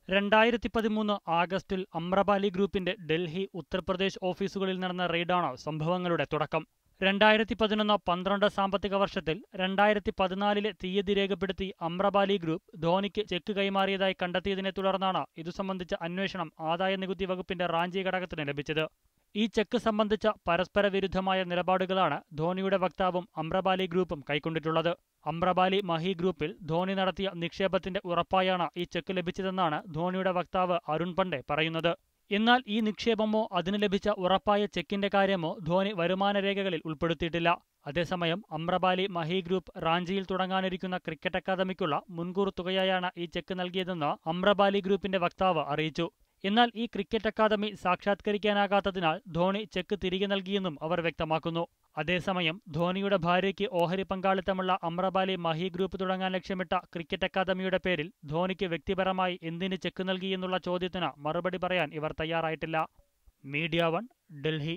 2013 ആഗസ്റ്റിൽ അമ്രപാലി ഗ്രൂപ്പിന്റെ ഡൽഹി, ഉത്തർപ്രദേശ് ഓഫീസുകളിൽ നടന്ന റെയ്ഡാണ് സംഭവങ്ങളുടെ തുടക്കം. 2011-12 സാമ്പത്തിക വർഷത്തിൽ 2014 തീയതി രേഖപ്പെടുത്തി അമ്രപാലി ഗ്രൂപ്പ് ധോണിക്ക് ചെക്ക് കൈമാറിയതായി കണ്ടെത്തിയതിനെ തുടർന്നാണ് ഇതു സംബന്ധിച്ച അന്വേഷണം ആദായനികുതി വകുപ്പിന്റെ റാഞ്ചി ഘടകത്തിന് ലഭിച്ചത്. ഈ ചെക്ക് സംബന്ധിച്ച പരസ്പര വിരുദ്ധമായ നിലപാടുകളാണ് ധോണിയുടെ വക്താവും അമ്രപാലി ഗ്രൂപ്പും കൈക്കൊണ്ടിട്ടുള്ളത്. അമ്രപാലി മഹി ഗ്രൂപ്പിൽ ധോണി നടത്തിയ നിക്ഷേപത്തിന്റെ ഉറപ്പായാണ് ഈ ചെക്ക് ലഭിച്ചതെന്നാണ് ധോണിയുടെ വക്താവ് അരുൺ പണ്ഡെ പറയുന്നത്. എന്നാൽ ഈ നിക്ഷേപമോ അതിന് ലഭിച്ച ഉറപ്പായ ചെക്കിന്റെ കാര്യമോ ധോണി വരുമാന രേഖകളിൽ ഉൾപ്പെടുത്തിയിട്ടില്ല. അതേസമയം അമ്രപാലി മഹി ഗ്രൂപ്പ് റാഞ്ചിയിൽ തുടങ്ങാനിരിക്കുന്ന ക്രിക്കറ്റ് അക്കാദമിക്കുള്ള മുൻകൂർ തുകയായാണ് ഈ ചെക്ക് നൽകിയതെന്ന് അമ്രപാലി ഗ്രൂപ്പിന്റെ വക്താവ് അറിയിച്ചു. എന്നാൽ ഈ ക്രിക്കറ്റ് അക്കാദമി സാക്ഷാത്കരിക്കാനാകാത്തതിനാൽ ധോണി ചെക്ക് തിരികെ നൽകിയെന്നും അവർ വ്യക്തമാക്കുന്നു. അതേസമയം ധോണിയുടെ ഭാര്യയ്ക്ക് ഓഹരി പങ്കാളിത്തമുള്ള അമ്രപാലി മഹി ഗ്രൂപ്പ് തുടങ്ങാൻ ലക്ഷ്യമിട്ട ക്രിക്കറ്റ് അക്കാദമിയുടെ പേരിൽ ധോണിക്ക് വ്യക്തിപരമായി എന്തിന് ചെക്ക് നൽകിയെന്നുള്ള ചോദ്യത്തിന് മറുപടി പറയാൻ ഇവർ തയ്യാറായിട്ടില്ല. മീഡിയ 1, ഡൽഹി.